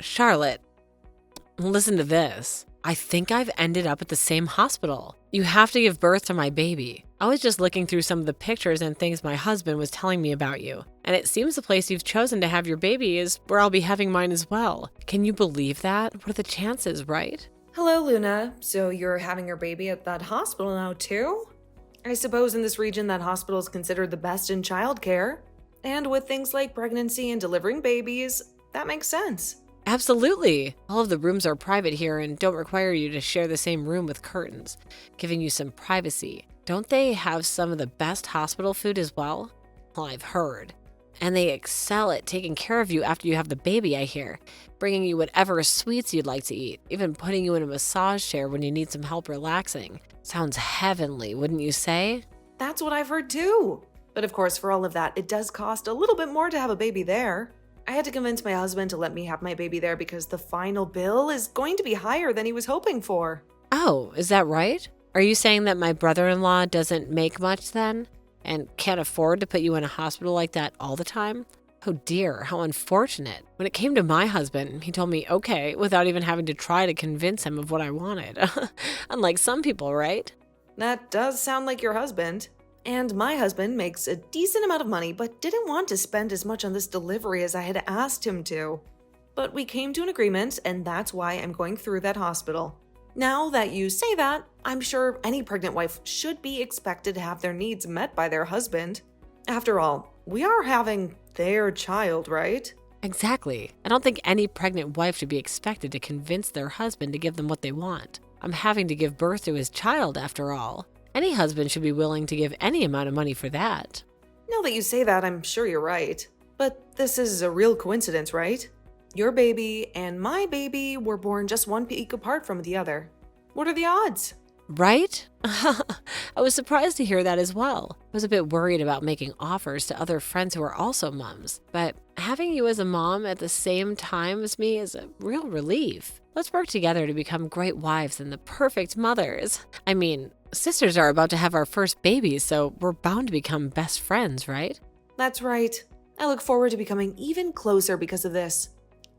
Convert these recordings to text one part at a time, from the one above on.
Charlotte, listen to this. I think I've ended up at the same hospital. You have to give birth to my baby. I was just looking through some of the pictures and things my husband was telling me about you, and it seems the place you've chosen to have your baby is where I'll be having mine as well. Can you believe that? What are the chances, right? Hello, Luna. So you're having your baby at that hospital now, too? I suppose in this region that hospital is considered the best in childcare. And with things like pregnancy and delivering babies, that makes sense. Absolutely. All of the rooms are private here and don't require you to share the same room with curtains, giving you some privacy. Don't they have some of the best hospital food as well? Well, I've heard. And they excel at taking care of you after you have the baby, I hear, bringing you whatever sweets you'd like to eat, even putting you in a massage chair when you need some help relaxing. Sounds heavenly, wouldn't you say? That's what I've heard too. But of course, for all of that, it does cost a little bit more to have a baby there. I had to convince my husband to let me have my baby there because the final bill is going to be higher than he was hoping for. Oh, is that right? Are you saying that my brother-in-law doesn't make much then? And can't afford to put you in a hospital like that all the time? Oh dear, how unfortunate. When it came to my husband, he told me okay without even having to try to convince him of what I wanted. Unlike some people, right? That does sound like your husband. And my husband makes a decent amount of money, but didn't want to spend as much on this delivery as I had asked him to. But we came to an agreement, and that's why I'm going through that hospital. Now that you say that, I'm sure any pregnant wife should be expected to have their needs met by their husband. After all, we are having their child, right? Exactly. I don't think any pregnant wife should be expected to convince their husband to give them what they want. I'm having to give birth to his child after all. Any husband should be willing to give any amount of money for that. Now that you say that, I'm sure you're right. But this is a real coincidence, right? Your baby and my baby were born just 1 week apart from the other. What are the odds? Right? I was surprised to hear that as well. I was a bit worried about making offers to other friends who are also moms, but having you as a mom at the same time as me is a real relief. Let's work together to become great wives and the perfect mothers. I mean, sisters are about to have our first baby, so we're bound to become best friends, right? That's right. I look forward to becoming even closer because of this.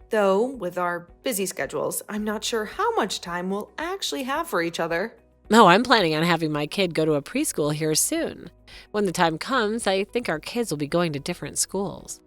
Though, with our busy schedules, I'm not sure how much time we'll actually have for each other. No, I'm planning on having my kid go to a preschool here soon. When the time comes, I think our kids will be going to different schools.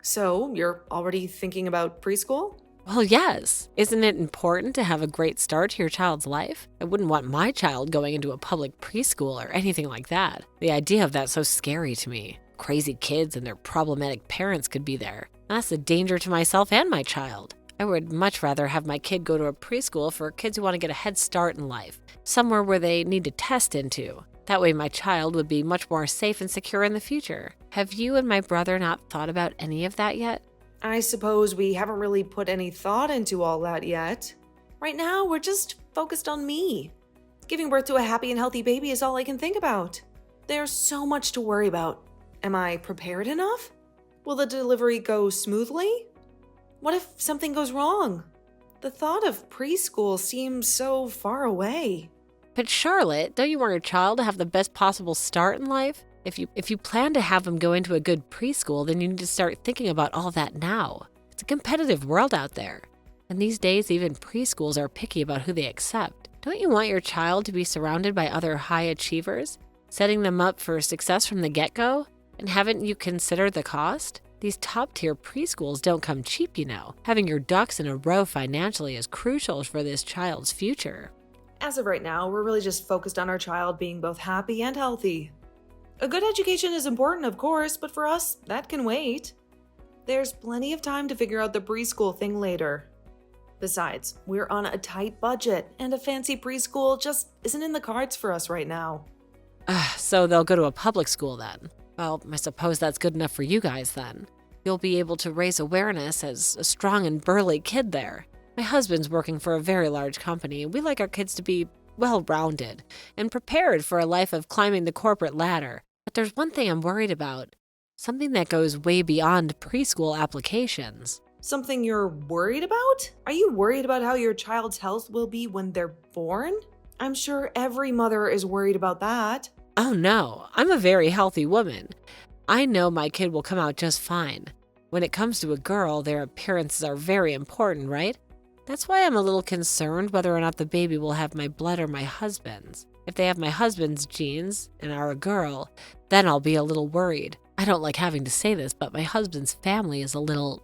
So, you're already thinking about preschool? Well, yes. Isn't it important to have a great start to your child's life? I wouldn't want my child going into a public preschool or anything like that. The idea of that's so scary to me. Crazy kids and their problematic parents could be there. That's a danger to myself and my child. I would much rather have my kid go to a preschool for kids who want to get a head start in life, somewhere where they need to test into. That way my child would be much more safe and secure in the future. Have you and my brother not thought about any of that yet? I suppose we haven't really put any thought into all that yet. Right now, we're just focused on me. Giving birth to a happy and healthy baby is all I can think about. There's so much to worry about. Am I prepared enough? Will the delivery go smoothly? What if something goes wrong? The thought of preschool seems so far away. But Charlotte, don't you want your child to have the best possible start in life? If you plan to have them go into a good preschool, then you need to start thinking about all that now. It's a competitive world out there. And these days, even preschools are picky about who they accept. Don't you want your child to be surrounded by other high achievers, setting them up for success from the get-go? And haven't you considered the cost? These top-tier preschools don't come cheap, you know. Having your ducks in a row financially is crucial for this child's future. As of right now, we're really just focused on our child being both happy and healthy. A good education is important, of course, but for us, that can wait. There's plenty of time to figure out the preschool thing later. Besides, we're on a tight budget, and a fancy preschool just isn't in the cards for us right now. So they'll go to a public school then? Well, I suppose that's good enough for you guys then. You'll be able to raise awareness as a strong and burly kid there. My husband's working for a very large company. We like our kids to be well-rounded and prepared for a life of climbing the corporate ladder. But there's one thing I'm worried about. Something that goes way beyond preschool applications. Something you're worried about? Are you worried about how your child's health will be when they're born? I'm sure every mother is worried about that. Oh no, I'm a very healthy woman. I know my kid will come out just fine. When it comes to a girl, their appearances are very important, right? That's why I'm a little concerned whether or not the baby will have my blood or my husband's. If they have my husband's genes and are a girl, then I'll be a little worried. I don't like having to say this, but my husband's family is a little,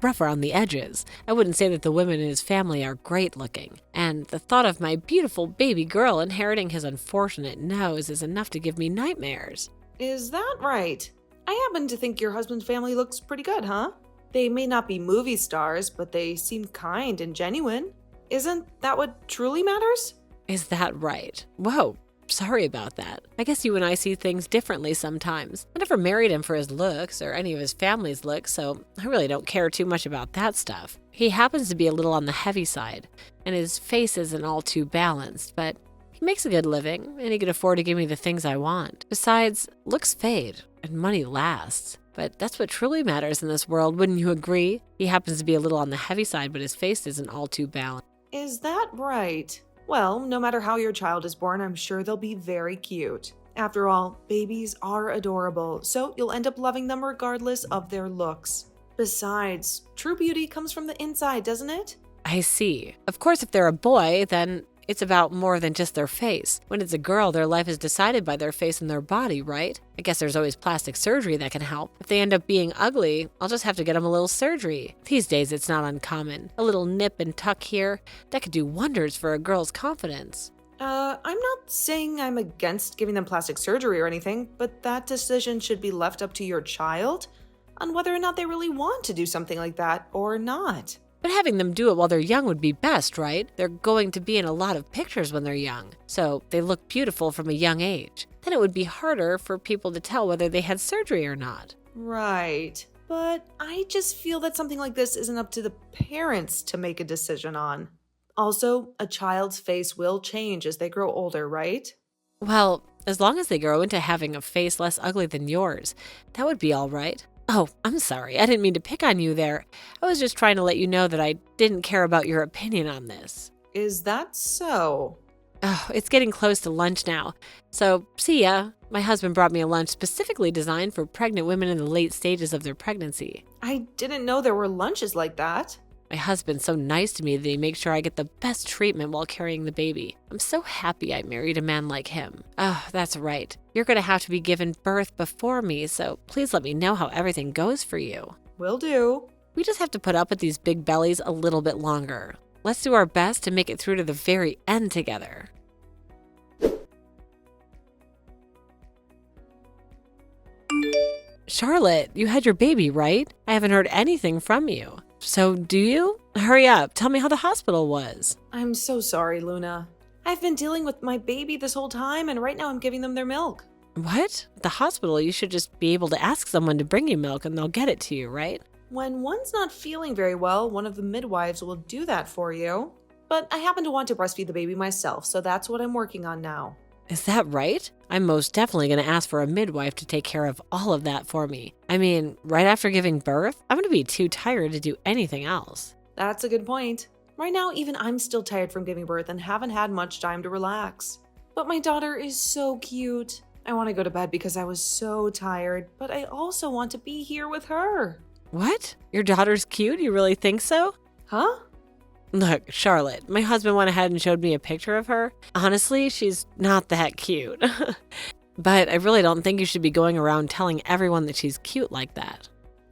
rough around the edges. I wouldn't say that the women in his family are great looking. And the thought of my beautiful baby girl inheriting his unfortunate nose is enough to give me nightmares. Is that right? I happen to think your husband's family looks pretty good, huh? They may not be movie stars, but they seem kind and genuine. Isn't that what truly matters? Is that right? Whoa, sorry about that. I guess you and I see things differently sometimes. I never married him for his looks or any of his family's looks, so I really don't care too much about that stuff. He happens to be a little on the heavy side, and his face isn't all too balanced, but he makes a good living, and he can afford to give me the things I want. Besides, looks fade, and money lasts. But that's what truly matters in this world, wouldn't you agree? He happens to be a little on the heavy side, but his face isn't all too balanced. Is that right? Well, no matter how your child is born, I'm sure they'll be very cute. After all, babies are adorable, so you'll end up loving them regardless of their looks. Besides, true beauty comes from the inside, doesn't it? I see. Of course, if they're a boy, then it's about more than just their face. When it's a girl, their life is decided by their face and their body, right? I guess there's always plastic surgery that can help. If they end up being ugly, I'll just have to get them a little surgery. These days, it's not uncommon. A little nip and tuck here, that could do wonders for a girl's confidence. I'm not saying I'm against giving them plastic surgery or anything, but that decision should be left up to your child on whether or not they really want to do something like that or not. But having them do it while they're young would be best, right? They're going to be in a lot of pictures when they're young, so they look beautiful from a young age. Then it would be harder for people to tell whether they had surgery or not. Right. But I just feel that something like this isn't up to the parents to make a decision on. Also, a child's face will change as they grow older, right? Well, as long as they grow into having a face less ugly than yours, that would be all right. Oh, I'm sorry. I didn't mean to pick on you there. I was just trying to let you know that I didn't care about your opinion on this. Is that so? Oh, it's getting close to lunch now. So, see ya. My husband brought me a lunch specifically designed for pregnant women in the late stages of their pregnancy. I didn't know there were lunches like that. My husband's so nice to me that he makes sure I get the best treatment while carrying the baby. I'm so happy I married a man like him. Oh, that's right. You're going to have to be given birth before me, so please let me know how everything goes for you. Will do. We just have to put up with these big bellies a little bit longer. Let's do our best to make it through to the very end together. Charlotte, you had your baby, right? I haven't heard anything from you. So, do you? Hurry up. Tell me how the hospital was. I'm so sorry, Luna. I've been dealing with my baby this whole time, and right now I'm giving them their milk. What? At the hospital, you should just be able to ask someone to bring you milk and they'll get it to you, right? When one's not feeling very well, one of the midwives will do that for you. But I happen to want to breastfeed the baby myself, so that's what I'm working on now. Is that right? I'm most definitely going to ask for a midwife to take care of all of that for me. I mean, right after giving birth, I'm going to be too tired to do anything else. That's a good point. Right now, even I'm still tired from giving birth and haven't had much time to relax. But my daughter is so cute. I want to go to bed because I was so tired, but I also want to be here with her. What? Your daughter's cute? You really think so? Huh? Look, Charlotte, my husband went ahead and showed me a picture of her. Honestly, she's not that cute. But I really don't think you should be going around telling everyone that she's cute like that.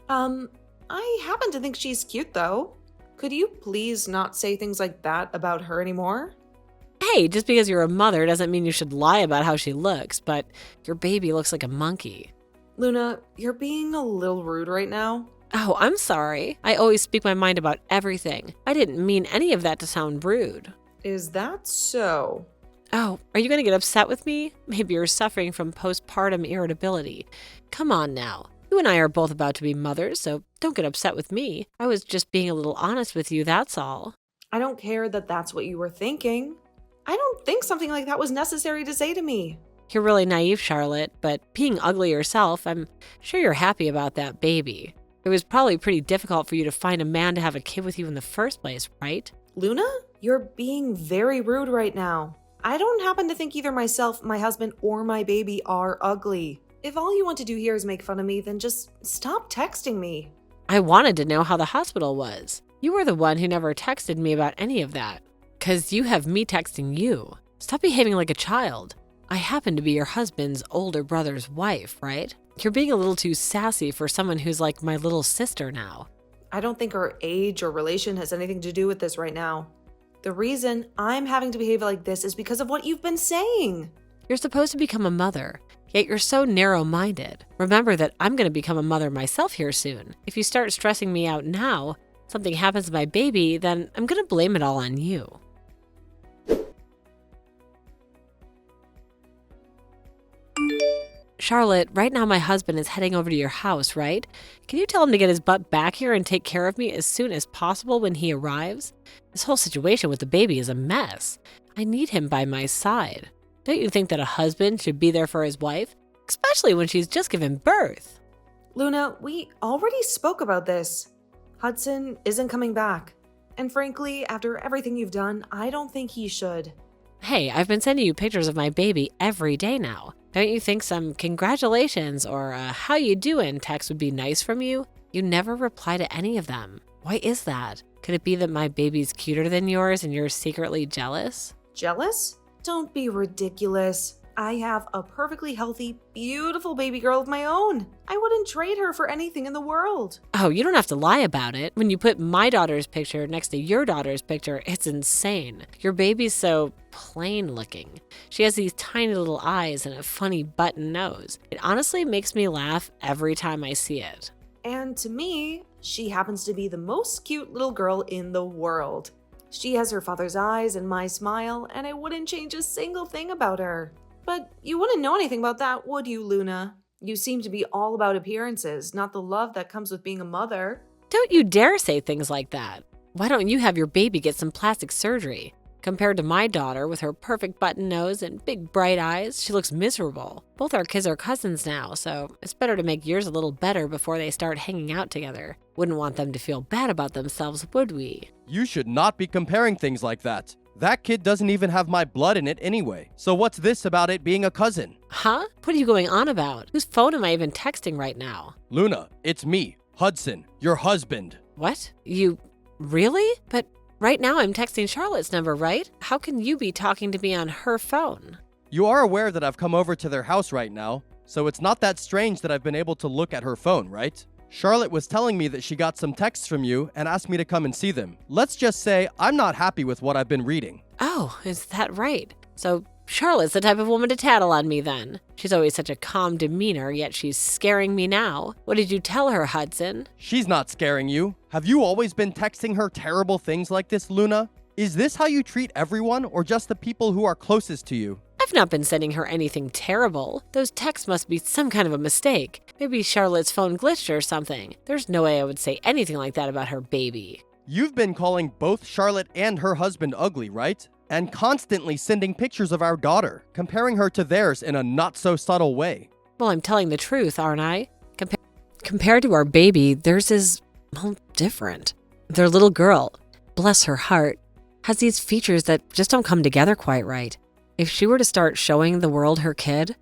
I happen to think she's cute though. Could you please not say things like that about her anymore? Hey, just because you're a mother doesn't mean you should lie about how she looks, but your baby looks like a monkey. Luna, you're being a little rude right now. Oh, I'm sorry. I always speak my mind about everything. I didn't mean any of that to sound rude. Is that so? Oh, are you going to get upset with me? Maybe you're suffering from postpartum irritability. Come on now. You and I are both about to be mothers, so don't get upset with me. I was just being a little honest with you, that's all. I don't care that that's what you were thinking. I don't think something like that was necessary to say to me. You're really naive, Charlotte, but being ugly yourself, I'm sure you're happy about that baby. It was probably pretty difficult for you to find a man to have a kid with you in the first place, right? Luna, you're being very rude right now. I don't happen to think either myself, my husband, or my baby are ugly. If all you want to do here is make fun of me, then just stop texting me. I wanted to know how the hospital was. You were the one who never texted me about any of that. 'Cause you have me texting you. Stop behaving like a child. I happen to be your husband's older brother's wife, right? You're being a little too sassy for someone who's like my little sister now. I don't think our age or relation has anything to do with this right now. The reason I'm having to behave like this is because of what you've been saying. You're supposed to become a mother, yet you're so narrow-minded. Remember that I'm going to become a mother myself here soon. If you start stressing me out now, something happens to my baby, then I'm going to blame it all on you. Charlotte, right now my husband is heading over to your house, right? Can you tell him to get his butt back here and take care of me as soon as possible when he arrives? This whole situation with the baby is a mess. I need him by my side. Don't you think that a husband should be there for his wife? Especially when she's just given birth. Luna, we already spoke about this. Hudson isn't coming back. And frankly, after everything you've done, I don't think he should. Hey, I've been sending you pictures of my baby every day now. Don't you think some congratulations or how you doing text would be nice from you? You never reply to any of them. Why is that? Could it be that my baby's cuter than yours and you're secretly jealous? Jealous? Don't be ridiculous. I have a perfectly healthy, beautiful baby girl of my own. I wouldn't trade her for anything in the world. Oh, you don't have to lie about it. When you put my daughter's picture next to your daughter's picture, it's insane. Your baby's so plain looking. She has these tiny little eyes and a funny button nose. It honestly makes me laugh every time I see it. And to me, she happens to be the most cute little girl in the world. She has her father's eyes and my smile, and I wouldn't change a single thing about her. But you wouldn't know anything about that, would you, Luna? You seem to be all about appearances, not the love that comes with being a mother. Don't you dare say things like that. Why don't you have your baby get some plastic surgery? Compared to my daughter with her perfect button nose and big bright eyes, she looks miserable. Both our kids are cousins now, so it's better to make yours a little better before they start hanging out together. Wouldn't want them to feel bad about themselves, would we? You should not be comparing things like that. That kid doesn't even have my blood in it anyway. So what's this about it being a cousin? Huh? What are you going on about? Whose phone am I even texting right now? Luna, it's me, Hudson, your husband. What? You really? But right now I'm texting Charlotte's number, right? How can you be talking to me on her phone? You are aware that I've come over to their house right now, so it's not that strange that I've been able to look at her phone, right? Charlotte was telling me that she got some texts from you and asked me to come and see them. Let's just say I'm not happy with what I've been reading. Oh, is that right? So Charlotte's the type of woman to tattle on me then. She's always such a calm demeanor, yet she's scaring me now. What did you tell her, Hudson? She's not scaring you. Have you always been texting her terrible things like this, Luna? Is this how you treat everyone or just the people who are closest to you? I've not been sending her anything terrible. Those texts must be some kind of a mistake. Maybe Charlotte's phone glitched or something. There's no way I would say anything like that about her baby. You've been calling both Charlotte and her husband ugly, right? And constantly sending pictures of our daughter, comparing her to theirs in a not-so-subtle way. Well, I'm telling the truth, aren't I? Compared to our baby, theirs is, well, different. Their little girl, bless her heart, has these features that just don't come together quite right. If she were to start showing the world her kid,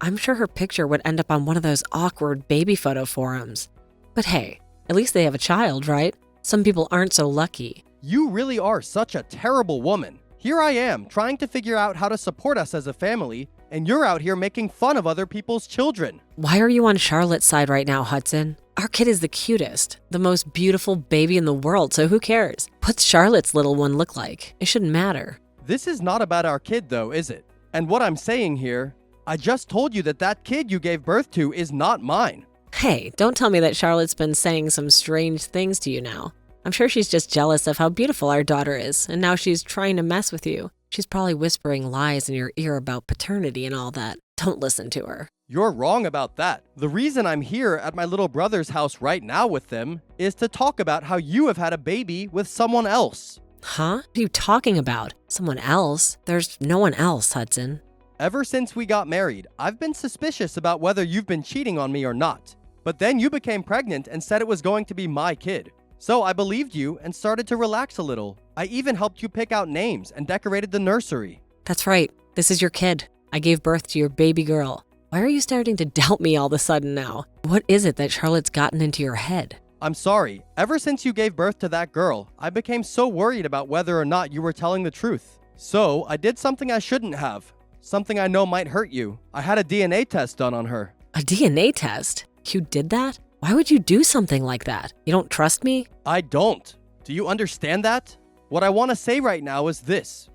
I'm sure her picture would end up on one of those awkward baby photo forums. But hey, at least they have a child, right? Some people aren't so lucky. You really are such a terrible woman. Here I am, trying to figure out how to support us as a family, and you're out here making fun of other people's children. Why are you on Charlotte's side right now, Hudson? Our kid is the cutest, the most beautiful baby in the world, so who cares? What's Charlotte's little one look like? It shouldn't matter. This is not about our kid, though, is it? And what I'm saying here, I just told you that that kid you gave birth to is not mine. Hey, don't tell me that Charlotte's been saying some strange things to you now. I'm sure she's just jealous of how beautiful our daughter is, and now she's trying to mess with you. She's probably whispering lies in your ear about paternity and all that. Don't listen to her. You're wrong about that. The reason I'm here at my little brother's house right now with them is to talk about how you have had a baby with someone else. Huh? What are you talking about? Someone else? There's no one else, Hudson. Ever since we got married, I've been suspicious about whether you've been cheating on me or not. But then you became pregnant and said it was going to be my kid. So I believed you and started to relax a little. I even helped you pick out names and decorated the nursery. That's right. This is your kid. I gave birth to your baby girl. Why are you starting to doubt me all of a sudden now? What is it that Charlotte's gotten into your head? I'm sorry. Ever since you gave birth to that girl, I became so worried about whether or not you were telling the truth. So I did something I shouldn't have. Something I know might hurt you. I had a DNA test done on her. A DNA test? You did that? Why would you do something like that? You don't trust me? I don't. Do you understand that? What I want to say right now is this.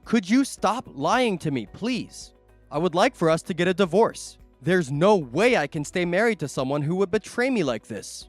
Could you stop lying to me, please? I would like for us to get a divorce. There's no way I can stay married to someone who would betray me like this.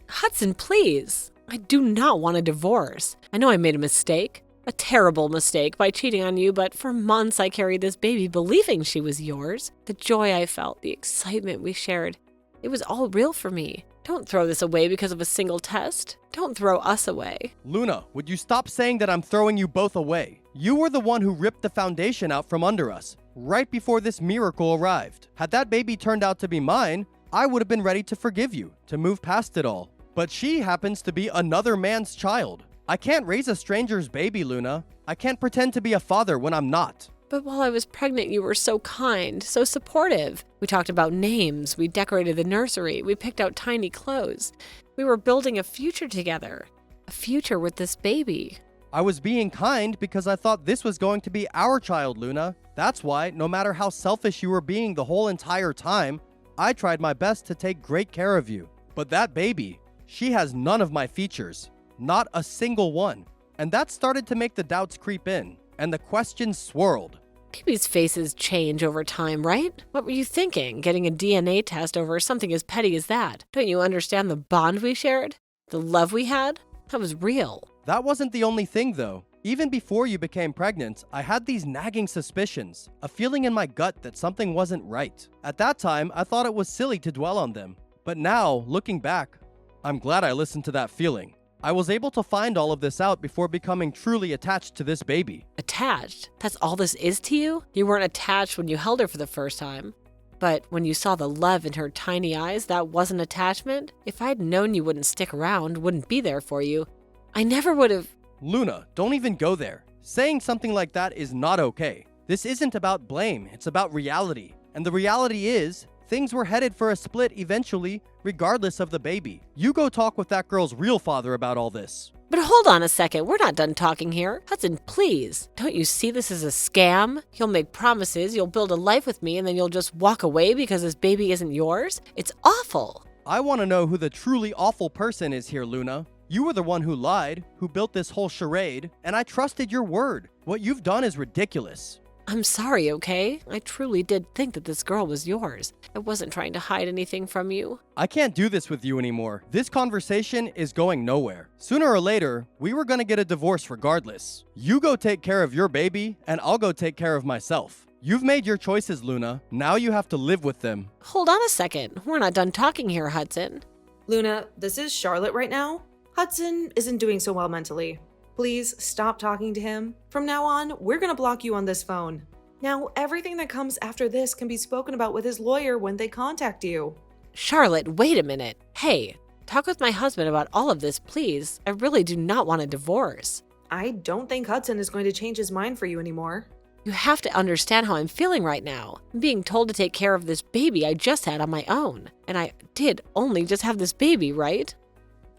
Hudson, please. I do not want a divorce. I know I made a mistake. A terrible mistake by cheating on you, but for months I carried this baby believing she was yours. The joy I felt, the excitement we shared, it was all real for me. Don't throw this away because of a single test. Don't throw us away. Luna, would you stop saying that I'm throwing you both away? You were the one who ripped the foundation out from under us, right before this miracle arrived. Had that baby turned out to be mine, I would have been ready to forgive you, to move past it all. But she happens to be another man's child. I can't raise a stranger's baby, Luna. I can't pretend to be a father when I'm not. But while I was pregnant, you were so kind, so supportive. We talked about names, we decorated the nursery, we picked out tiny clothes. We were building a future together. A future with this baby. I was being kind because I thought this was going to be our child, Luna. That's why, no matter how selfish you were being the whole entire time, I tried my best to take great care of you. But that baby, she has none of my features. Not a single one. And that started to make the doubts creep in, and the questions swirled. Babies' faces change over time, right? What were you thinking, getting a DNA test over something as petty as that? Don't you understand the bond we shared? The love we had? That was real. That wasn't the only thing, though. Even before you became pregnant, I had these nagging suspicions, a feeling in my gut that something wasn't right. At that time, I thought it was silly to dwell on them. But now, looking back, I'm glad I listened to that feeling. I was able to find all of this out before becoming truly attached to this baby. Attached? That's all this is to you? You weren't attached when you held her for the first time. But when you saw the love in her tiny eyes, that wasn't attachment? If I'd known you wouldn't stick around, wouldn't be there for you, I never would have... Luna, don't even go there. Saying something like that is not okay. This isn't about blame, it's about reality. And the reality is, things were headed for a split eventually, regardless of the baby. You go talk with that girl's real father about all this. But hold on a second, we're not done talking here. Hudson, please. Don't you see this as a scam? You'll make promises, you'll build a life with me, and then you'll just walk away because this baby isn't yours? It's awful. I want to know who the truly awful person is here, Luna. You were the one who lied, who built this whole charade, and I trusted your word. What you've done is ridiculous. I'm sorry, okay? I truly did think that this girl was yours. I wasn't trying to hide anything from you. I can't do this with you anymore. This conversation is going nowhere. Sooner or later, we were gonna get a divorce regardless. You go take care of your baby, and I'll go take care of myself. You've made your choices, Luna. Now you have to live with them. Hold on a second. We're not done talking here, Hudson. Luna, this is Charlotte right now. Hudson isn't doing so well mentally. Please stop talking to him. From now on, we're gonna block you on this phone. Now, everything that comes after this can be spoken about with his lawyer when they contact you. Charlotte, wait a minute. Hey, talk with my husband about all of this, please. I really do not want a divorce. I don't think Hudson is going to change his mind for you anymore. You have to understand how I'm feeling right now. I'm being told to take care of this baby I just had on my own. And I did only just have this baby, right?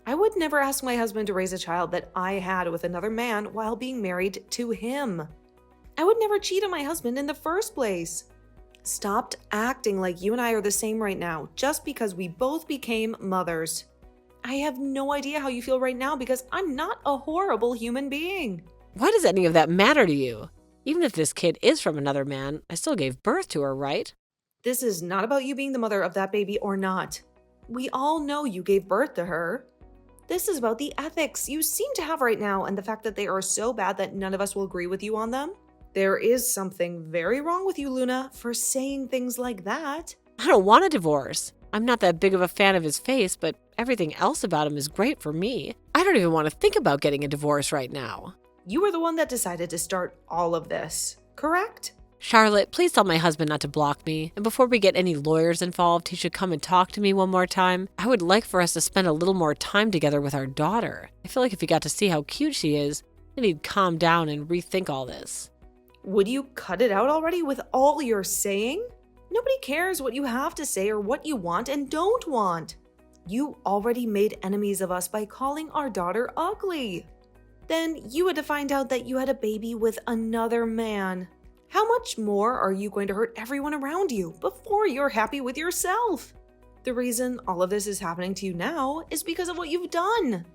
I would never ask my husband to raise a child that I had with another man while being married to him. I would never cheat on my husband in the first place. Stop acting like you and I are the same right now just because we both became mothers. I have no idea how you feel right now because I'm not a horrible human being. Why does any of that matter to you? Even if this kid is from another man, I still gave birth to her, right? This is not about you being the mother of that baby or not. We all know you gave birth to her. This is about the ethics you seem to have right now and the fact that they are so bad that none of us will agree with you on them. There is something very wrong with you, Luna, for saying things like that. I don't want a divorce. I'm not that big of a fan of his face, but everything else about him is great for me. I don't even want to think about getting a divorce right now. You were the one that decided to start all of this, correct? Charlotte, please tell my husband not to block me. And before we get any lawyers involved, he should come and talk to me one more time. I would like for us to spend a little more time together with our daughter. I feel like if he got to see how cute she is, I need to calm down and rethink all this. Would you cut it out already with all you're saying? Nobody cares what you have to say or what you want and don't want. You already made enemies of us by calling our daughter ugly. Then you had to find out that you had a baby with another man. How much more are you going to hurt everyone around you before you're happy with yourself? The reason all of this is happening to you now is because of what you've done.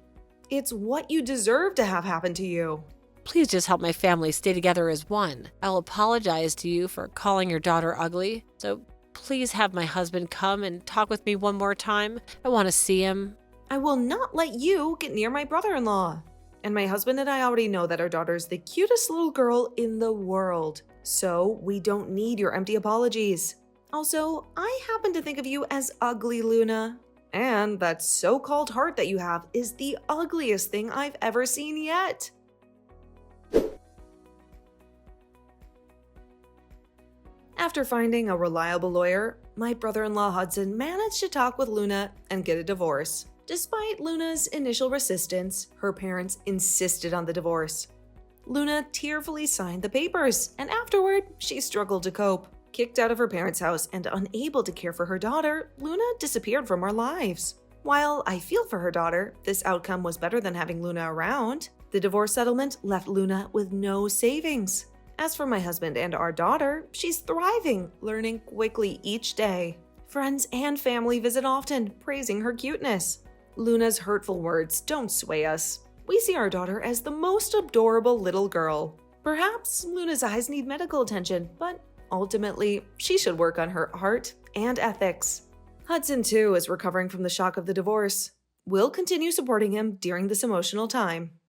It's what you deserve to have happen to you. Please just help my family stay together as one. I'll apologize to you for calling your daughter ugly, so please have my husband come and talk with me one more time. I want to see him. I will not let you get near my brother-in-law. And my husband and I already know that our daughter's the cutest little girl in the world, so we don't need your empty apologies. Also, I happen to think of you as ugly, Luna. And that so-called heart that you have is the ugliest thing I've ever seen yet. After finding a reliable lawyer, my brother-in-law Hudson managed to talk with Luna and get a divorce. Despite Luna's initial resistance, her parents insisted on the divorce. Luna tearfully signed the papers, and afterward, she struggled to cope. Kicked out of her parents' house and unable to care for her daughter, Luna disappeared from our lives. While I feel for her daughter, this outcome was better than having Luna around. The divorce settlement left Luna with no savings. As for my husband and our daughter, she's thriving, learning quickly each day. Friends and family visit often, praising her cuteness. Luna's hurtful words don't sway us. We see our daughter as the most adorable little girl. Perhaps Luna's eyes need medical attention, but ultimately, she should work on her art and ethics. Hudson, too, is recovering from the shock of the divorce. We'll continue supporting him during this emotional time.